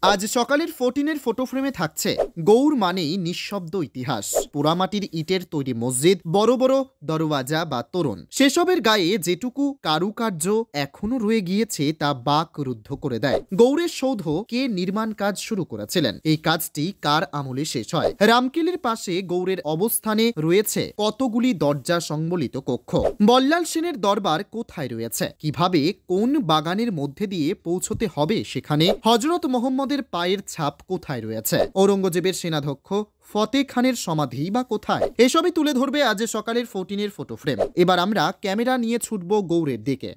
আজ সকালের 14-এর ফটো ফ্রেমে থাকছে গৌর মানেই নিঃশব্দ ইতিহাস। পোড়ামাটির ইটের তৈরি মসজিদ, বড় বড় দরওয়াজা বা তোরণ, সেসবের গায়ে যেটুকু কারুকার্য এখনো রয়ে গিয়েছে তা বাক রুদ্ধ করে দেয়। গৌরের সৌধ কে নির্মাণ কাজ শুরু করেছিলেন? এই কাজটি কার আমলে শেষ হয়? রামকেলের পাশে গৌরের অবস্থানে রয়েছে কতগুলি দরজা সংবলিত কক্ষ। বল্লাল সেনের দরবার কোথায় রয়েছে? কিভাবে কোন বাগানের মধ্যে দিয়ে পৌঁছতে হবে সেখানে? হযরত মোহাম্মদ পায়ের ছাপ কোথায় রয়েছে? ঔরঙ্গজেবের সেনাধ্যক্ষ ফতে খানের সমাধি বা কোথায়? এসবই তুলে ধরবে আজ সকালের 14-এর ফটো ফ্রেম। এবার আমরা ক্যামেরা নিয়ে ছুটব গৌরের দিকে।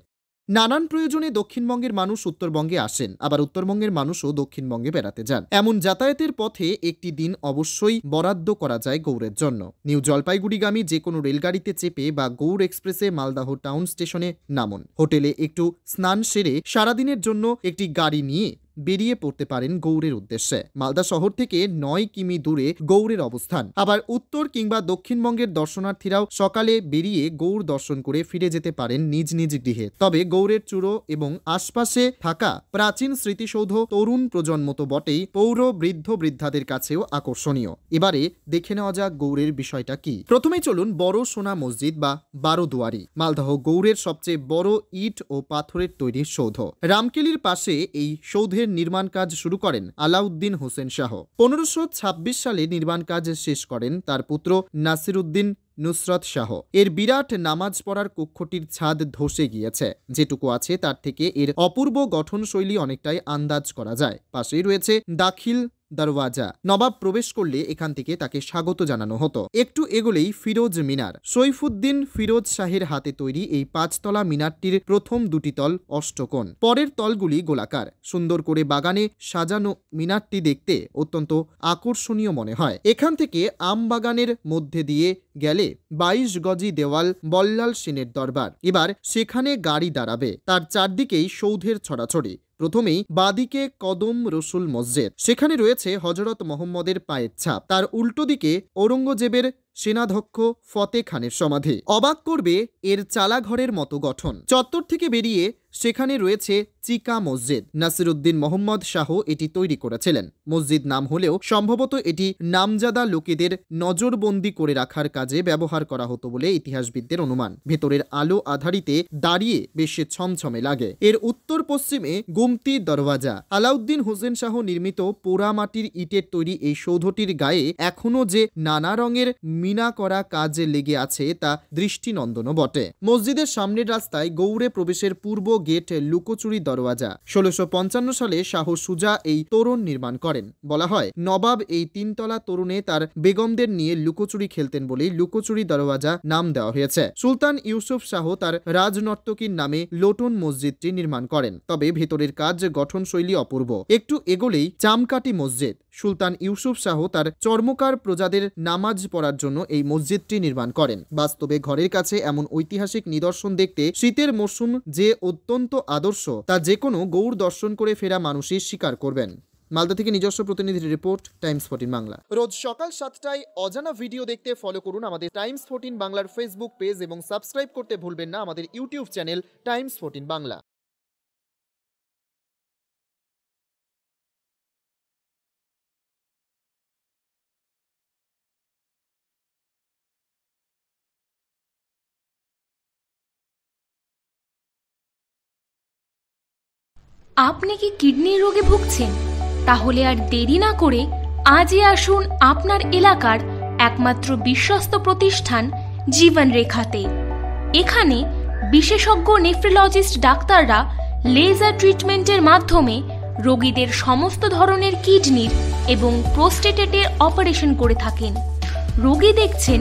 নানান প্রয়োজনে দক্ষিণবঙ্গের মানুষ উত্তরবঙ্গে আসেন, আবার উত্তরবঙ্গের মানুষও দক্ষিণবঙ্গে বেড়াতে যান। এমন যাতায়াতের পথে একটি দিন অবশ্যই বরাদ্দ করা যায় গৌরের জন্য। নিউ জলপাইগুড়িগামী যে কোনো রেলগাড়িতে চেপে বা গৌর এক্সপ্রেসে মালদাহ টাউন স্টেশনে নামুন। হোটেলে একটু স্নান সেরে সারাদিনের জন্য একটি গাড়ি নিয়ে বেরিয়ে পড়তে পারেন গৌরের উদ্দেশ্যে। মালদা শহর থেকে 9 কিমি দূরে গৌরের অবস্থান। আবার উত্তর কিংবা দক্ষিণবঙ্গের দর্শনার্থীরাও সকালে বেরিয়ে গৌর দর্শন করে ফিরে যেতে পারেন নিজ নিজ গৃহে। তবে গৌরের চূড়ো এবং আশপাশে থাকা প্রাচীন স্মৃতিসৌধ তরুণ প্রজন্ম তো বটেই, পৌর বৃদ্ধ বৃদ্ধাদের কাছেও আকর্ষণীয়। এবারে দেখে নেওয়া যাক গৌরের বিষয়টা কি। প্রথমে চলুন বড় সোনা মসজিদ বা 12 দুয়ারি। মালদহ গৌরের সবচেয়ে বড় ইট ও পাথরের তৈরি সৌধ। রামকেলির পাশে এই সৌধের নির্মাণ কাজ শুরু করেন আলাউদ্দিন হোসেন শাহ। 1526 সালে নির্মাণ কাজ শেষ করেন তার পুত্র নাসিরউদ্দিন নুসরত শাহ। এর বিরাট নামাজ পড়ার কক্ষটির ছাদ ধসে গিয়েছে। যেটুকু আছে তার থেকে এর অপূর্ব গঠনশৈলী অনেকটাই আন্দাজ করা যায়। পাশেই রয়েছে দাখিল দরওয়াজা। নবাব প্রবেশ করলে এখান থেকে তাকে স্বাগত জানানো হতো। একটু এগোলেই ফিরোজ মিনার। সৈফুদ্দিন ফিরোজ শাহের হাতে তৈরি এই 5 তলা মিনারটির প্রথম 2টি তল অষ্টকোণ, পরের তলগুলি গোলাকার। সুন্দর করে বাগানে সাজানো মিনারটি দেখতে অত্যন্ত আকর্ষণীয় মনে হয়। এখান থেকে আম বাগানের মধ্যে দিয়ে গেলে 22 গজি দেওয়াল বল্লাল সেনের দরবার। এবার সেখানে গাড়ি দাঁড়াবে। তার চারদিকেই সৌধের ছড়াছড়ি। প্রথমেই বাদিকে কদম রসুল মসজিদ, সেখানে রয়েছে হযরত মোহাম্মদের পায়ের ছাপ। তার উল্টো দিকে ঔরঙ্গজেবের সেনাধ্যক্ষ ফতে খানের সমাধি। অবাক করবে এর চালাঘরের মতো গঠন। চত্বর থেকে বেরিয়ে সেখানে রয়েছে চিকা মসজিদ। নাসিরউদ্দিন মোহাম্মদ শাহ এটি তৈরি করেছিলেন। মসজিদ নাম হলেও সম্ভবত এটি নামজাদা লোকেদের নজরবন্দি করে রাখার কাজে ব্যবহার করা হতো বলে ইতিহাসবিদদের অনুমান। ভেতরের আলো আধারিতে দাঁড়িয়ে বেশ ছমছমে লাগে। এর উত্তর পশ্চিমে গুমতি দরওয়াজা। আলাউদ্দিন হোসেন শাহ নির্মিত পোড়ামাটির ইটের তৈরি এই সৌধটির গায়ে এখনো যে নানা রঙের মিনা করা কাজে লেগে আছে তা দৃষ্টিনন্দনও বটে। মসজিদের সামনের রাস্তায় গৌরে প্রবেশের পূর্ব গেট লুকোচুরি দরওয়াজা। 1655 সালে শাহ সুজা এই তোরণ নির্মাণ করেন। বলা হয় নবাব এই 3 তলা তোরণে তার বেগমদের নিয়ে লুকোচুরি খেলতেন বলেই লুকোচুরি দরওয়াজা নাম দেওয়া হয়েছে। সুলতান ইউসুফ শাহ তার রাজনর্তকীর নামে লোটন মসজিদটি নির্মাণ করেন। তবে ভেতরের কাজ গঠনশৈলী অপূর্ব। একটু এগোলেই চামকাটি মসজিদ। সুলতান ইউসুফ শাহ তার চর্মকার প্রজাদের নামাজ পড়ার জন্য এই মসজিদটি নির্মাণ করেন। বাস্তবে ঘরের কাছে এমন ঐতিহাসিক নিদর্শন দেখতে শীতের মরশুম যে অত্যন্ত আদর্শ তা যে কোনো গৌর দর্শন করে ফেরা মানুষই স্বীকার করবেন। মালদা থেকে নিজস্ব প্রতিনিধির রিপোর্ট, টাইমস 14 বাংলা। রোজ সকাল 7টায় অজানা ভিডিও দেখতে ফলো করুন আমাদের টাইমস 14 বাংলার ফেসবুক পেজ এবং সাবস্ক্রাইব করতে ভুলবেন না আমাদের ইউটিউব চ্যানেল টাইমস 14 বাংলা। আপনি কি কিডনি রোগে ভুগছেন? তাহলে আর দেরি না করে আজই আসুন আপনার এলাকার একমাত্র বিশ্বস্ত প্রতিষ্ঠান জীবন রেখাতে। এখানে বিশেষজ্ঞ নেফ্রোলজিস্ট ডাক্তাররা লেজার ট্রিটমেন্টের মাধ্যমে রোগীদের সমস্ত ধরনের কিডনির এবং প্রোস্টেটের অপারেশন করে থাকেন। রোগী দেখছেন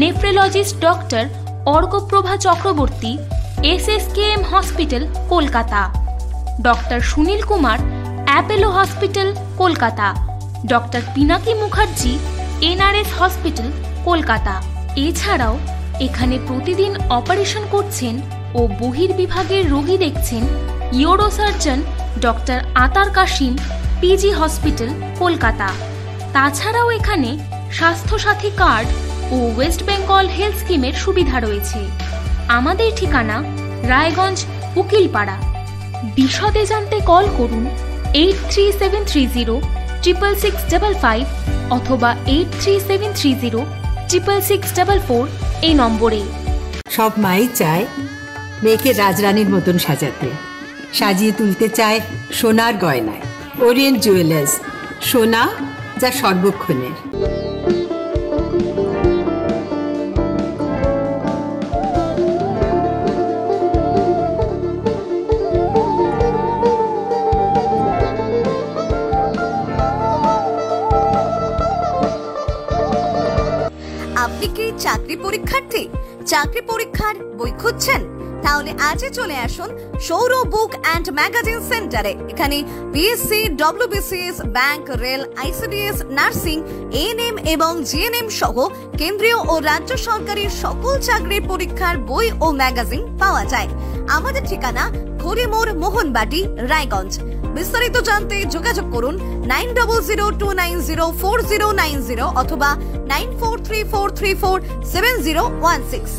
nephrologist doctor Arkaprava Chakraborty, SSKM hospital, Kolkata. Doctor Sunil Kumar, Apollo hospital, Kolkata. Doctor Pinaki Mukherjee, NRS hospital, Kolkata. এছাড়াও এখানে প্রতিদিন অপারেশন করছেন ও বহির্বিভাগের রোগী দেখছেন ইউরোসার্জন ডক্টর আতার কাশিম, PG হসপিটাল, কলকাতা। তাছাড়াও এখানে স্বাস্থ্যসাথী কার্ড ও ওয়েস্ট বেঙ্গল হেলথ স্কিমের সুবিধা রয়েছে। আমাদের ঠিকানা রায়গঞ্জ, উকিলপাড়া। বিশদে জানতে কল করুন 8373066655 অথবা 8373066644 এই নম্বরে। সব মাই চায় মেয়েকে রাজরানীর মতন সাজাতে, সাজিয়ে তুলতে চায় সোনার গয়নায়। ওরিয়েন্ট জুয়েলার্স, সোনা যা সর্বক্ষণের। আপনি কি চাকরি পরীক্ষার্থী? চাকরি পরীক্ষার বই খুঁজছেন? তাহলে আজই চলে আসুন সৌরভ বুক অ্যান্ড ম্যাগাজিন সেন্টারে। এখানে BSc, WBCS, bank, rail, ICDS, nursing, ANM এবং জিএনএম সহ কেন্দ্রীয় ও রাজ্য সরকারি সকল চাকরির পরীক্ষার বই ও ম্যাগাজিন পাওয়া যায়। আমাদের ঠিকানা খড়িমোড়, মোহনবাটি, রায়গঞ্জ। বিস্তারিত জানতে যোগাযোগ করুন 9002904090 অথবা 9434347016।